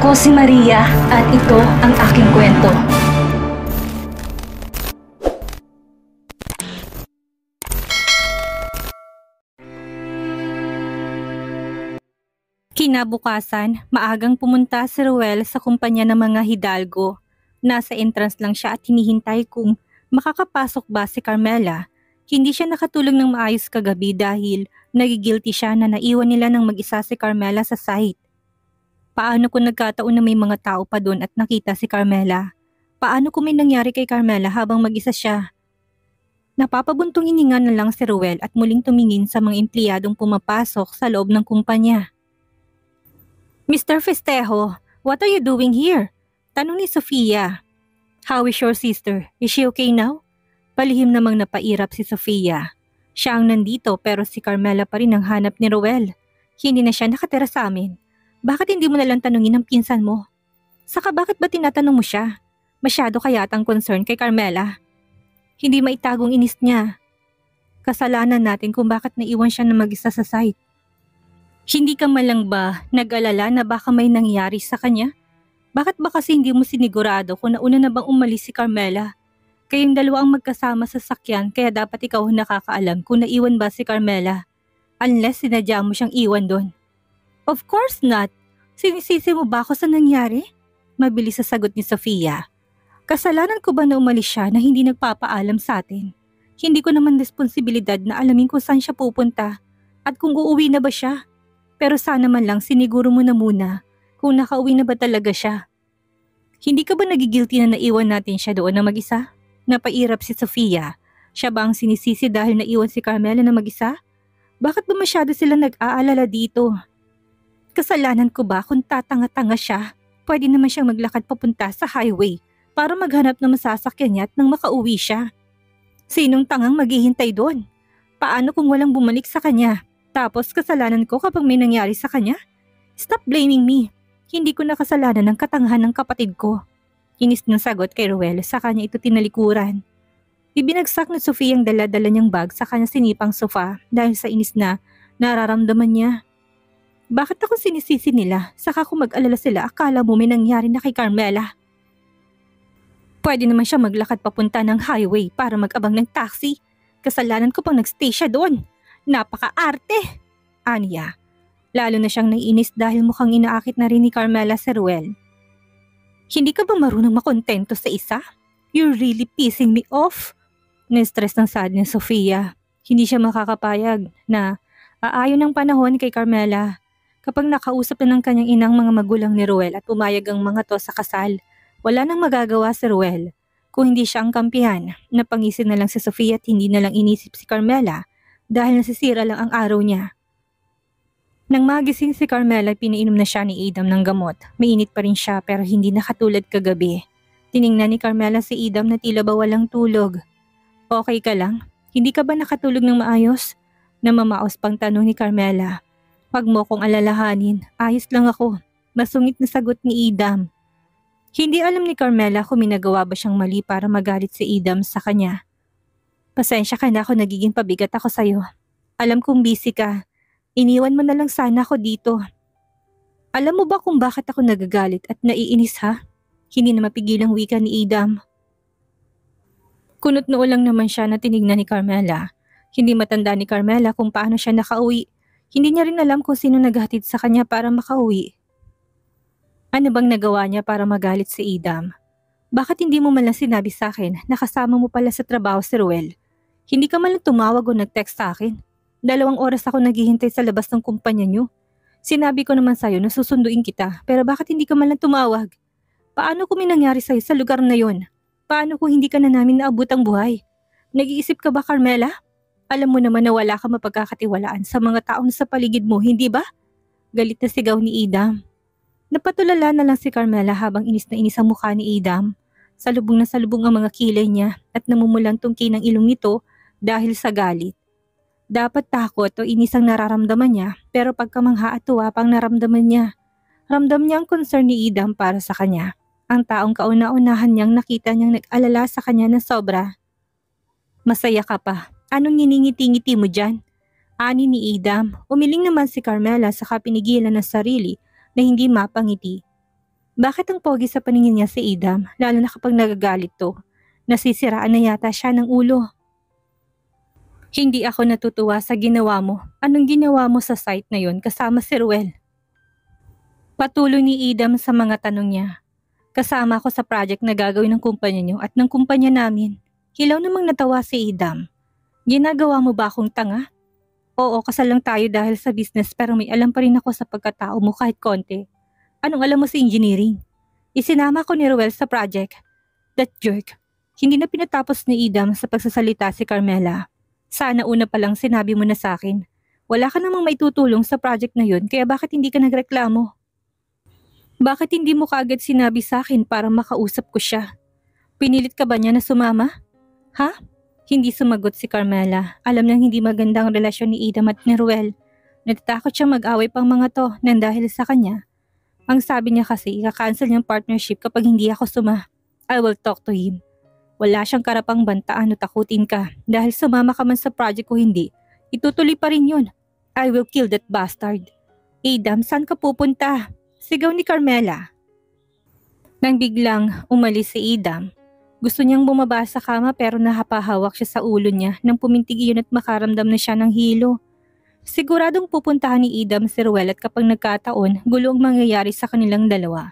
Ako si Maria at ito ang aking kwento. Kinabukasan, maagang pumunta si Ruel sa kumpanya ng mga Hidalgo. Nasa entrance lang siya at hinihintay kung makakapasok ba si Carmela. Hindi siya nakatulog ng maayos kagabi dahil nagigilty siya na naiwan nila ng mag-isa si Carmela sa site. Paano kung nagkataon na may mga tao pa doon at nakita si Carmela? Paano kung may nangyari kay Carmela habang mag-isa siya? Napapabuntong hininga na lang si Ruel at muling tumingin sa mga empleyadong pumapasok sa loob ng kumpanya. Mr. Festejo, what are you doing here? Tanong ni Sofia. How is your sister? Is she okay now? Palihim namang napairap si Sofia. Siya ang nandito pero si Carmela pa rin ang hanap ni Ruel. Hindi na siya nakatira sa amin. Bakit hindi mo nalang tanungin ang pinsan mo? Saka bakit ba tinatanong mo siya? Masyado kayatang concern kay Carmela. Hindi maitagong inis niya. Kasalanan natin kung bakit naiwan siya na mag-isa sa site. Hindi ka malang ba nag-alala na baka may nangyari sa kanya? Bakit ba kasi hindi mo sinigurado kung nauna na bang umalis si Carmela? Kayong dalawa ang magkasama sa sakyan kaya dapat ikaw ang nakakaalam kung naiwan ba si Carmela. Unless sinadya mo siyang iwan doon. Of course not. Sinisisi mo ba ako sa nangyari? Mabilis sa sagot ni Sofia. Kasalanan ko ba na umalis siya na hindi nagpapaalam sa atin? Hindi ko naman responsibilidad na alamin kung saan siya pupunta at kung uuwi na ba siya. Pero sana man lang siniguro mo na muna kung nakauwi na ba talaga siya. Hindi ka ba nagigilty na naiwan natin siya doon na mag-isa? Napairap si Sofia. Siya ba ang sinisisi dahil naiwan si Carmela na mag-isa? Bakit ba masyado sila nag-aalala dito? Kasalanan ko ba kung tatanga-tanga siya? Pwede naman siyang maglakad papunta sa highway para maghanap ng masasakyan niya at nang makauwi siya. Sinong tangang maghihintay doon? Paano kung walang bumalik sa kanya? Tapos kasalanan ko kapag may nangyari sa kanya? Stop blaming me. Hindi ko nakasalanan ng katangahan ng kapatid ko. Inis ng sagot kay Ruel sa kanya ito tinalikuran. Ibinagsak ni Sofia ang dala-dala niyang bag sa kanya sinipang sofa dahil sa inis na nararamdaman niya. Bakit ako sinisisi nila? Saka kung mag-alala sila, akala mo may nangyari na kay Carmela. Pwede naman siya maglakad papunta ng highway para mag-abang ng taxi. Kasalanan ko pang nagstay siya doon. Napaka-arte! Aniya. Lalo na siyang naiinis dahil mukhang inaakit na rin ni Carmela si Ruel. Hindi ka ba marunong makontento sa isa? You're really pissing me off. Na-stress ng sad ni Sofia. Hindi siya makakapayag na aayon ng panahon kay Carmela. Kapag nakausap na ng kanyang inang mga magulang ni Ruel at pumayag ang mga to sa kasal, wala nang magagawa si Ruel. Kung hindi siya ang kampihan, napangisin na lang si Sofia at hindi na lang inisip si Carmela dahil nasisira lang ang araw niya. Nang magising si Carmela, pinainom na siya ni Adam ng gamot. Mainit pa rin siya pero hindi na katulad kagabi. Tiningnan ni Carmela si Adam na tila ba walang tulog. Okay ka lang? Hindi ka ba nakatulog ng maayos? Namamaos pang tanong ni Carmela. Wag mo kong alalahanin, ayos lang ako. Masungit na sagot ni Adam. Hindi alam ni Carmela kung minagawa ba siyang mali para magalit si Adam sa kanya. Pasensya ka na kung nagiging pabigat ako sa'yo. Alam kong busy ka. Iniwan mo na lang sana ako dito. Alam mo ba kung bakit ako nagagalit at naiinis ha? Hindi na mapigilang wika ni Adam. Kunot noo lang naman siya na tinignan ni Carmela. Hindi matanda ni Carmela kung paano siya nakauwi. Hindi niya rin alam kung sino naghatid sa kanya para makauwi. Ano bang nagawa niya para magalit si Adam? Bakit hindi mo man lang sinabi sa akin na kasama mo pala sa trabaho si Ruel? Hindi ka man lang tumawag o nag-text sa akin. 2 oras ako naghihintay sa labas ng kumpanya niyo. Sinabi ko naman sa'yo na susunduin kita pero bakit hindi ka man lang tumawag? Paano kung may nangyari sa'yo sa lugar na yon? Paano kung hindi ka na namin naabot ang buhay? Nag-iisip ka ba, Carmela? Alam mo naman na wala ka mapagkakatiwalaan sa mga taong sa paligid mo, hindi ba? Galit na sigaw ni Adam. Napatulala na lang si Carmela habang inis na inis ang mukha ni Adam. Salubong na salubong ang mga kilay niya at namumulang tungki ng ilong nito dahil sa galit. Dapat takot o inis ang nararamdaman niya pero pagkamangha at tuwa pang naramdaman niya. Ramdam niya ang concern ni Adam para sa kanya. Ang taong kauna-unahan niyang nakita niyang nag-alala sa kanya na sobra. Masaya ka pa. Anong nginingiti-ngiti mo dyan? Ani ni Adam. Umiling naman si Carmela saka pinigilan ng sarili na hindi mapangiti. Bakit ang pogi sa paningin niya si Idam, lalo na kapag nagagalit to? Nasisiraan na yata siya ng ulo. Hindi ako natutuwa sa ginawa mo. Anong ginawa mo sa site na yon kasama si Ruel? Patuloy ni Idam sa mga tanong niya. Kasama ako sa project na gagawin ng kumpanya niyo at ng kumpanya namin. Hilaw namang natawa si Idam. Ginagawa mo ba akong tanga? Oo, kasal lang tayo dahil sa business pero may alam pa rin ako sa pagkatao mo kahit konti. Anong alam mo sa engineering? Isinama ko ni Ruel sa project. That jerk. Hindi na pinatapos ni Idam sa pagsasalita si Carmela. Sana una pa lang sinabi mo na sa akin. Wala ka namang maitutulong sa project na yun kaya bakit hindi ka nagreklamo? Bakit hindi mo kaagad sinabi sa akin para makausap ko siya? Pinilit ka ba niya na sumama? Ha? Hindi sumagot si Carmela. Alam niyang hindi magandang relasyon ni Idam at ni Ruel. Natatakot siya mag-away pang mga to nang dahil sa kanya. Ang sabi niya kasi ika-cancel niyang partnership kapag hindi ako I will talk to him. Wala siyang karapang bantaan o takutin ka dahil sumama ka man sa project ko hindi. Itutuloy pa rin yun. I will kill that bastard. Idam, saan ka pupunta? Sigaw ni Carmela. Nang biglang umalis si Idam, gusto niyang bumaba sa kama pero napahawak siya sa ulo niya nang pumintig iyon at makaramdam na siya ng hilo. Siguradong pupuntahan ni Idam si Ruel at kapag nagkataon, gulo ang mangyayari sa kanilang dalawa.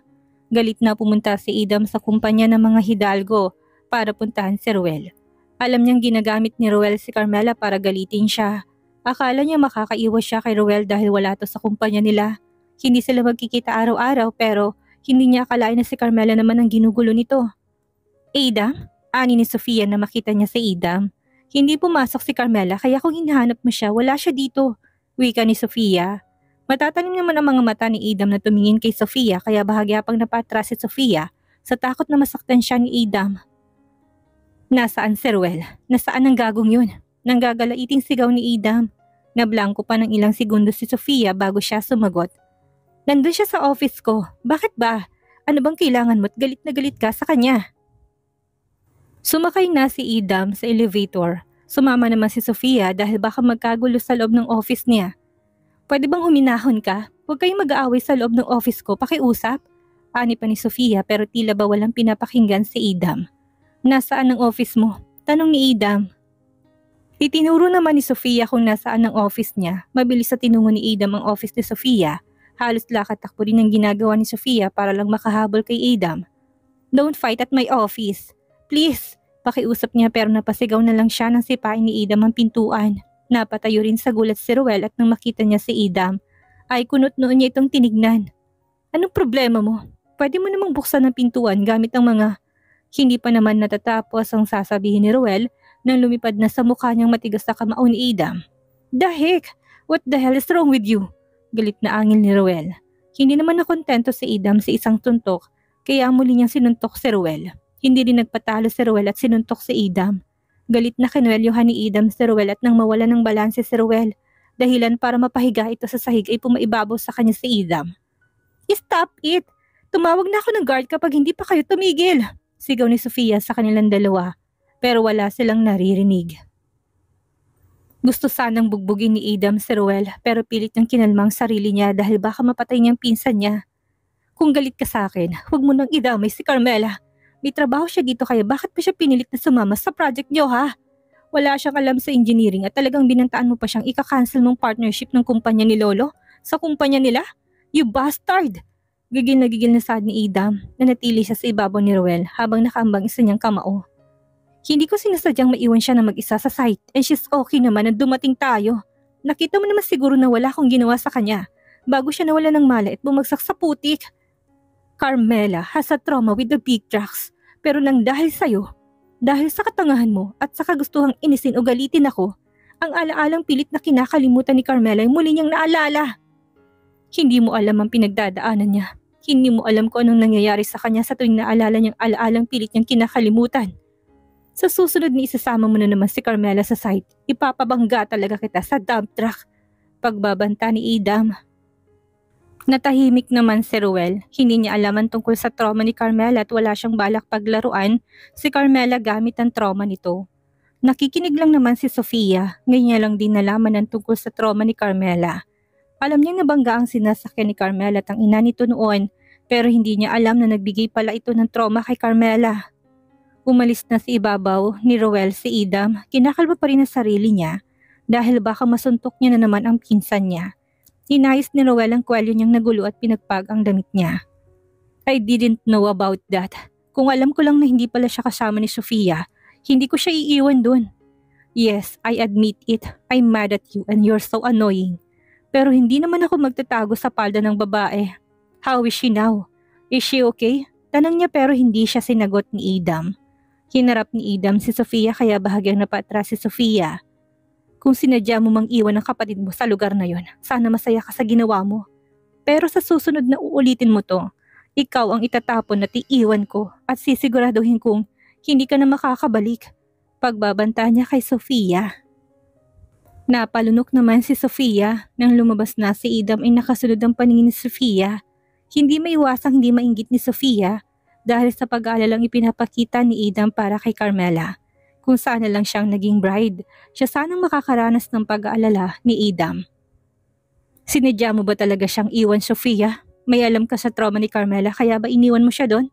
Galit na pumunta si Idam sa kumpanya ng mga Hidalgo para puntahan si Ruel. Alam niyang ginagamit ni Ruel si Carmela para galitin siya. Akala niya makakaiwas siya kay Ruel dahil wala to sa kumpanya nila. Hindi sila magkikita araw-araw pero hindi niya akalain na si Carmela naman ang ginugulo nito. Idam? Ani ni Sofia na makita niya si Idam. Hindi pumasok si Carmela kaya kung hinahanap mo siya, wala siya dito. Wika ni Sofia. Matatanim naman ang mga mata ni Idam na tumingin kay Sofia kaya bahagya pang napatras si Sofia sa takot na masaktan siya ni Idam. Nasaan si Ruel? Nasaan ang gagong yun? Nanggagalaiting sigaw ni Idam. Nablangko pa ng ilang segundo si Sofia bago siya sumagot. Nandun siya sa office ko. Bakit ba? Ano bang kailangan mo't galit na galit ka sa kanya? Sumakay na si Idam sa elevator. Sumama naman si Sofia dahil baka magkagulo sa loob ng office niya. Pwede bang huminahon ka? Huwag kayong mag-aaway sa loob ng office ko, pakiusap. Ani pa ni Sofia pero tila ba walang pinapakinggan si Idam. Nasaan ang office mo? Tanong ni Idam. Itinuro naman ni Sofia kung nasaan ang office niya. Mabilis sa tinungo ni Idam ang office ni Sofia. Halos lakad-takbo rin ang ginagawa ni Sofia para lang makahabol kay Idam. Don't fight at my office. Please. Pakiusap niya pero napasigaw na lang siya nang sipain ni Idam ang pintuan. Napatayo rin sa gulat si Ruel at nang makita niya si Idam, ay kunot noon niya itong tinignan. Anong problema mo? Pwede mo namang buksan ang pintuan gamit ang mga... Hindi pa naman natatapos ang sasabihin ni Ruel nang lumipad na sa mukha niyang matigas na kamao ni Idam. The heck? What the hell is wrong with you? Galit na angil ni Ruel. Hindi naman nakontento si Idam sa isang tuntok kaya muli niyang sinuntok si Ruel. Hindi rin nagpatalo si Ruel at sinuntok si Idam. Galit na kinuwelyohan ni Idam si Ruel at nang mawala ng balanse si Ruel. Dahilan para mapahiga ito sa sahig ay pumaibabaw sa kanya si Idam. Stop it! Tumawag na ako ng guard kapag hindi pa kayo tumigil! Sigaw ni Sofia sa kanilang dalawa, pero wala silang naririnig. Gusto sanang bugbugin ni Idam si Ruel pero pilit niyang kinalmang sarili niya dahil baka mapatay niyang pinsan niya. Kung galit ka sa akin, huwag mo nang idamay si Carmela. May trabaho siya dito kaya bakit pa siya pinilit na sumama sa project niyo ha? Wala siyang alam sa engineering at talagang binantaan mo pa siyang ika-cancel mong partnership ng kumpanya ni Lolo sa kumpanya nila? You bastard! Gigil na sad ni Idam na natili siya sa ibabaw ni Ruel habang nakaambang isa niyang kamao. Hindi ko sinasadyang maiwan siya na mag-isa sa site and she's okay naman na dumating tayo. Nakita mo naman siguro na wala akong ginawa sa kanya bago siya nawala ng malay at bumagsak sa putik. Carmela has a trauma with the big trucks pero nang dahil sa'yo, dahil sa katangahan mo at sa kagustuhang inisin o galitin ako, ang alaalang pilit na kinakalimutan ni Carmela ay muli niyang naalala. Hindi mo alam ang pinagdadaanan niya. Hindi mo alam kung anong nangyayari sa kanya sa tuwing naalala niyang alaalang pilit niyang kinakalimutan. Sa susunod ni isasama mo na naman si Carmela sa site, ipapabangga talaga kita sa dump truck. Pagbabanta ni Idam. Natahimik naman si Ruel. Hindi niya alaman tungkol sa trauma ni Carmela at wala siyang balak paglaruan si Carmela gamit ang trauma nito. Nakikinig lang naman si Sofia. Ngayon niya lang din nalaman ang tungkol sa trauma ni Carmela. Alam niyang nabangga ang sinasakyan ni Carmela at ang ina nito noon Pero hindi niya alam na nagbigay pala ito ng trauma kay Carmela. Umalis na sa ibabaw ni Roel si Idam, kinakalma pa rin ang sarili niya dahil baka masuntok niya na naman ang pinsan niya. Inayos ni Roel ang kwelyo niyang nagulo at pinagpag ang damit niya. I didn't know about that. Kung alam ko lang na hindi pala siya kasama ni Sofia, hindi ko siya iiwan dun. Yes, I admit it. I'm mad at you and you're so annoying. Pero hindi naman ako magtatago sa palda ng babae. How is she now? Is she okay? Tanong niya pero hindi siya sinagot ni Idam. Hinarap ni Idam si Sofia kaya bahagyang napatras si Sofia. Kung sinadya mo mang iwan ang kapatid mo sa lugar na yon, sana masaya ka sa ginawa mo. Pero sa susunod na uulitin mo to, ikaw ang itatapon at iiwan ko at sisiguraduhin kong hindi ka na makakabalik. Pagbabanta niya kay Sofia. Napalunok naman si Sofia nang lumabas na si Idam ay nakasunod ang paningin ni Sofia. Hindi maiwasang hindi mainggit ni Sofia dahil sa pag-aalalang ipinapakita ni Idam para kay Carmela. Kung sana lang siyang naging bride, siya sanang makakaranas ng pag-aalala ni Idam. Sinadya mo ba talaga siyang iwan, Sofia? May alam ka sa trauma ni Carmela kaya ba iniwan mo siya doon?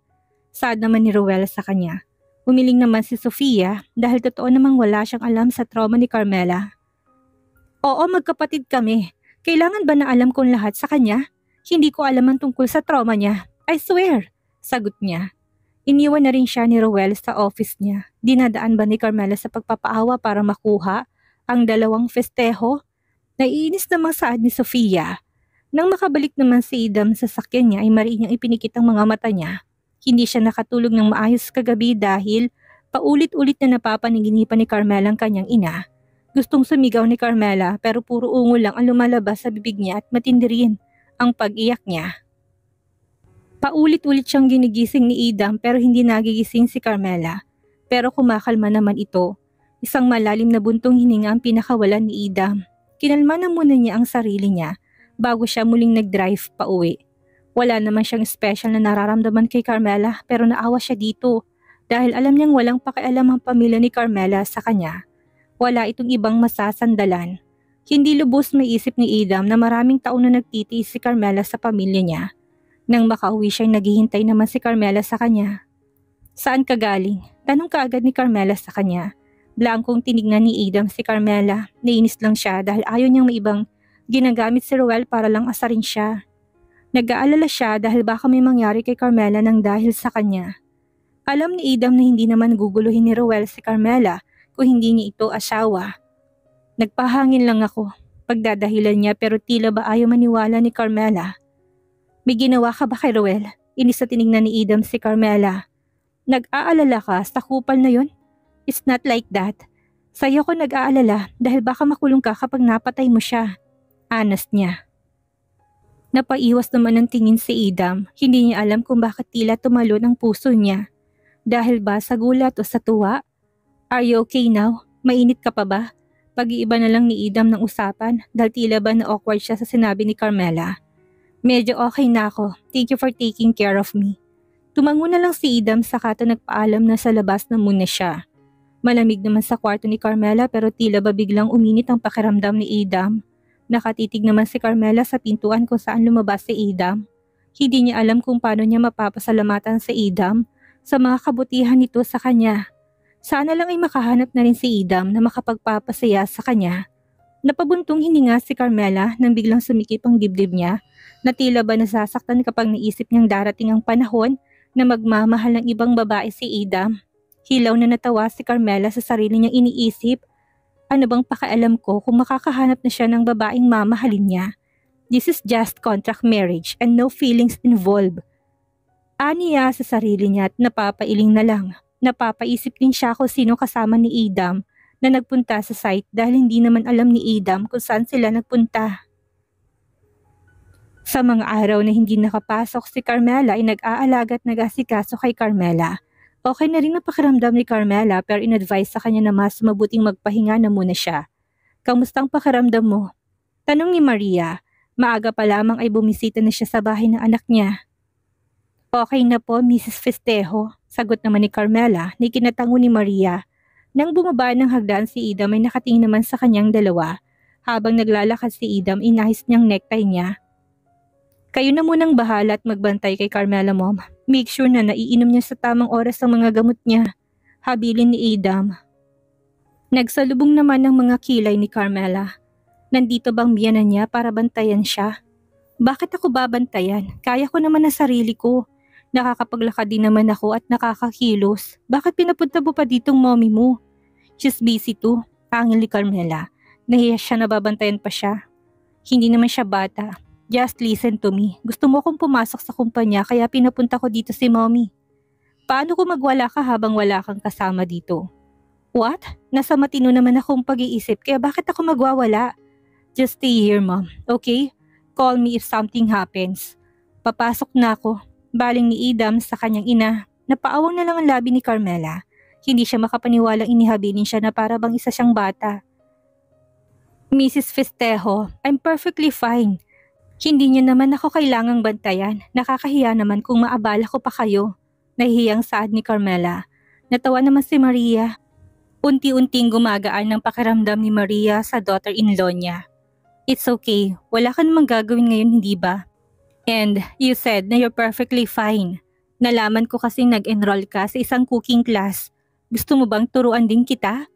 Saad naman ni Roel sa kanya. Umiling naman si Sofia dahil totoo namang wala siyang alam sa trauma ni Carmela. Oo, magkapatid kami. Kailangan ba na alam kong lahat sa kanya? Hindi ko alam ang tungkol sa trauma niya. I swear, sagot niya. Iniwan na rin siya ni Roel sa office niya. Dinadaan ba ni Carmela sa pagpapaawa para makuha ang dalawang festejo? Naiinis namang saad ni Sofia. Nang makabalik naman si Idam sa sakyan niya ay mariin niyang ipinikit ang mga mata niya. Hindi siya nakatulog ng maayos kagabi dahil paulit-ulit na napapanaginipan ni Carmela ang kanyang ina. Gustong sumigaw ni Carmela pero puro ungol lang ang lumalabas sa bibig niya at matindi rin ang pag-iyak niya. Paulit-ulit siyang ginigising ni Idam pero hindi nagigising si Carmela. Pero kumakalma naman ito. Isang malalim na buntong hininga ang pinakawalan ni Idam. Kinalma na muna niya ang sarili niya bago siya muling nag-drive pa uwi. Wala naman siyang special na nararamdaman kay Carmela pero naawa siya dito dahil alam niyang walang pakialam ang pamilya ni Carmela sa kanya. Wala itong ibang masasandalan. Hindi lubos may isip ni Idam na maraming taon na nagtitiis si Carmela sa pamilya niya. Nang makauwi siya naghihintay naman si Carmela sa kanya. Saan ka galing? Tanong kaagad ni Carmela sa kanya. Blankong tinignan ni Idam si Carmela. Nainis lang siya dahil ayaw niyang may ibang ginagamit si Roel para lang asarin siya. Nag-aalala siya dahil baka may mangyari kay Carmela nang dahil sa kanya. Alam ni Idam na hindi naman guguluhin ni Roel si Carmela kung hindi niya ito asawa. Nagpahangin lang ako, pagdadahilan niya pero tila ba ayaw maniwala ni Carmela. May ginawa ka ba kay Roel? Inis na tinignan ni Idam si Carmela. Nag-aalala ka sa kupal na yon? It's not like that. Sa'yo ko nag-aalala dahil baka makulong ka kapag napatay mo siya. Honest niya. Napaiwas naman ng tingin si Idam. Hindi niya alam kung bakit tila tumalon ang puso niya. Dahil ba sa gulat o sa tuwa? Are you okay now? Mainit ka pa ba? Pag-iiba na lang ni Idam ng usapan dahil tila ba na awkward siya sa sinabi ni Carmela. Medyo okay na ako. Thank you for taking care of me. Tumango na lang si Idam saka to nagpaalam na sa labas na muna siya. Malamig naman sa kwarto ni Carmela pero tila ba biglang uminit ang pakiramdam ni Idam. Nakatitig naman si Carmela sa pintuan kung saan lumabas si Idam. Hindi niya alam kung paano niya mapapasalamatan si Idam sa mga kabutihan nito sa kanya. Sana lang ay makahanap na rin si Idam na makapagpapasaya sa kanya. Napabuntong hininga si Carmela nang biglang sumikip ang dibdib niya na tila ba nasasaktan kapag naisip niyang darating ang panahon na magmamahal ng ibang babae si Idam. Hilaw na natawa si Carmela sa sarili niyang iniisip. Ano bang pakialam ko kung makakahanap na siya ng babaeng mamahalin niya? This is just contract marriage and no feelings involved. Aniya sa sarili niya at napapailing na lang. Napapaisip din siya kung sino kasama ni Idam na nagpunta sa site dahil hindi naman alam ni Idam kung saan sila nagpunta. Sa mga araw na hindi nakapasok si Carmela ay nag-aalaga at nag-asikaso kay Carmela. Okay na rin ang pakiramdam ni Carmela pero in-advise sa kanya na mas mabuting magpahinga na muna siya. Kamustang pakiramdam mo? Tanong ni Maria. Maaga pa lamang ay bumisita na siya sa bahay ng anak niya. Okay na po, Mrs. Festejo, sagot naman ni Carmela na ikinatango ni Maria. Nang bumaba ng hagdan si Idam ay nakatingin naman sa kanyang dalawa. Habang naglalakad si Idam, inahis niyang necktie niya. Kayo na munang bahala at magbantay kay Carmela, Mom. Make sure na naiinom niya sa tamang oras ang mga gamot niya. Habilin ni Adam. Nagsalubong naman ng mga kilay ni Carmela. Nandito bang biyanan niya para bantayan siya? Bakit ako babantayan? Kaya ko naman na sarili ko. Nakakapaglakad din naman ako at nakakakilos. Bakit pinapunta mo pa ditong mommy mo? She's busy too. Angil ni Carmela. Nahiya siya na babantayan pa siya. Hindi naman siya bata. Just listen to me. Gusto mo akong pumasok sa kumpanya kaya pinapunta ko dito si mommy. Paano kung magwala ka habang wala kang kasama dito? What? Nasa matino naman akong pag-iisip kaya bakit ako magwawala? Just stay here, Mom. Okay? Call me if something happens. Papasok na ako. Baling ni Adam sa kanyang ina. Napaawang na lang ang labi ni Carmela. Hindi siya makapaniwalang inihabilin siya na para bang isa siyang bata. Mrs. Festejo, I'm perfectly fine. Hindi niyo naman ako kailangang bantayan. Nakakahiya naman kung maabala ko pa kayo. Nahihiyang saad ni Carmela. Natawa naman si Maria. Unti-unting gumagaan ng pakiramdam ni Maria sa daughter-in-law niya. It's okay. Wala ka namang gagawin ngayon, hindi ba? And you said na you're perfectly fine. Nalaman ko kasi nag-enroll ka sa isang cooking class. Gusto mo bang turuan din kita?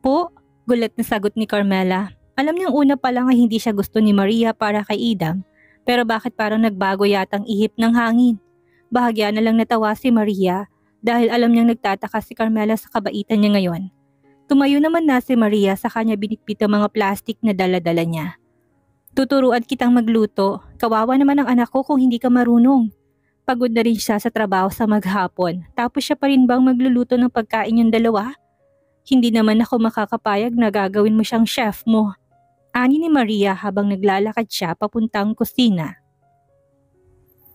Po, gulat na sagot ni Carmela. Alam niyang una pa lang ay hindi siya gusto ni Maria para kay Adam. Pero bakit parang nagbago yatang ihip ng hangin? Bahagya na lang natawa si Maria dahil alam niyang nagtataka si Carmela sa kabaitan niya ngayon. Tumayo naman na si Maria sa kanya binitbit ang mga plastic na dala-dala niya. Tuturuan kitang magluto. Kawawa naman ang anak ko kung hindi ka marunong. Pagod na rin siya sa trabaho sa maghapon. Tapos siya pa rin bang magluluto ng pagkain yung dalawa? Hindi naman ako makakapayag na gagawin mo siyang chef mo. Ani ni Maria habang naglalakad siya papuntang kusina.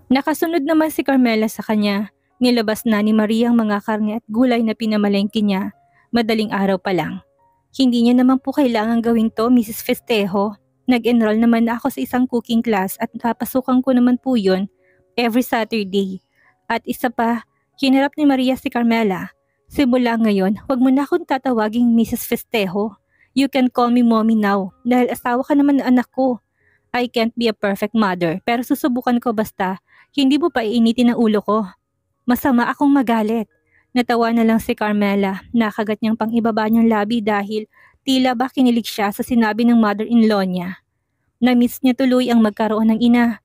Nakasunod naman si Carmela sa kanya. Nilabas na ni Maria ang mga karne at gulay na pinamalengke niya. Madaling araw pa lang. Hindi niya naman po kailangan gawin to, Mrs. Festejo. Nag-enroll naman na ako sa isang cooking class at napasukan ko naman po yun every Saturday. At isa pa, hinarap ni Maria si Carmela. Simula ngayon, huwag mo na akong tatawaging Mrs. Festejo. You can call me mommy now dahil asawa ka naman ng anak ko. I can't be a perfect mother pero susubukan ko basta hindi mo pa iinitin ang ulo ko. Masama akong magalit. Natawa na lang si Carmela. Nakagat niyang pang-ibaba niyang labi dahil tila ba kinilig siya sa sinabi ng mother-in-law niya. Na-miss niya tuloy ang magkaroon ng ina.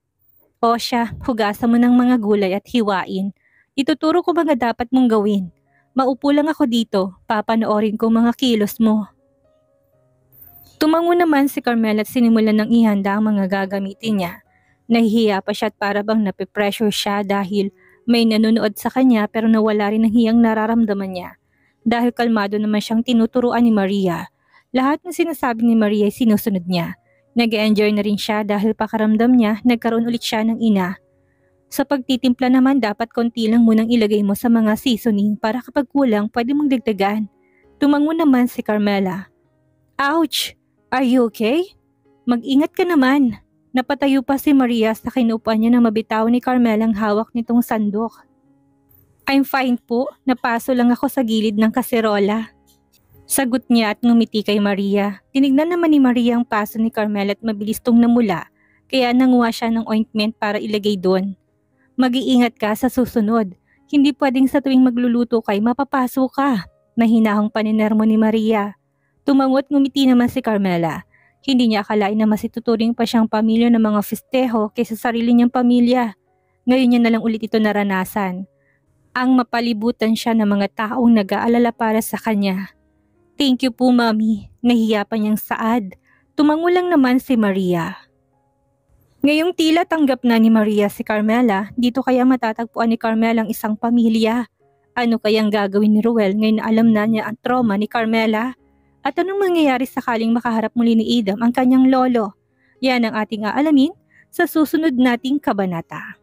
O siya, hugasan mo ng mga gulay at hiwain. Ituturo ko mga dapat mong gawin. Maupo lang ako dito, papanoorin ko mga kilos mo. Tumango naman si Carmela at sinimulan ng ihanda ang mga gagamitin niya. Nahihiya pa siya at para bang napipressure siya dahil may nanonood sa kanya pero nawala rin ang hiyang nararamdaman niya. Dahil kalmado naman siyang tinuturuan ni Maria. Lahat ng sinasabi ni Maria ay sinusunod niya. Nag-enjoy na rin siya dahil pakaramdam niya nagkaroon ulit siya ng ina. Sa pagtitimpla naman dapat konti lang munang ilagay mo sa mga seasoning para kapag kulang pwede mong dagdagan. Tumango naman si Carmela. Ouch! Are you okay? Mag-ingat ka naman. Napatayo pa si Maria sa kinuupuan niya na mabitaw ni Carmela ang hawak nitong sandok. I'm fine po, napaso lang ako sa gilid ng kaserola. Sagot niya at ngumiti kay Maria. Tinignan naman ni Maria ang paso ni Carmela at mabilis tong namula, kaya nanguha siya ng ointment para ilagay doon. Mag-iingat ka sa susunod. Hindi pwedeng sa tuwing magluluto kay mapapaso ka. Mahinahong paninermo ni Maria. Tumangot ngumiti naman si Carmela. Hindi niya akalain na masituturing pa siyang pamilya ng mga Festejo kaysa sarili niyang pamilya. Ngayon niya na lang ulit ito naranasan. Ang mapalibutan siya ng mga taong nag-aalala para sa kanya. Thank you po, Mami. Nahiya pa niyang saad. Tumango lang naman si Maria. Ngayong tila tanggap na ni Maria si Carmela, dito kaya matatagpuan ni Carmela ang isang pamilya. Ano kayang gagawin ni Ruel ngayon na alam na niya ang trauma ni Carmela? At anong mangyayari sakaling makaharap muli ni Adam ang kanyang lolo? Yan ang ating aalamin sa susunod nating kabanata.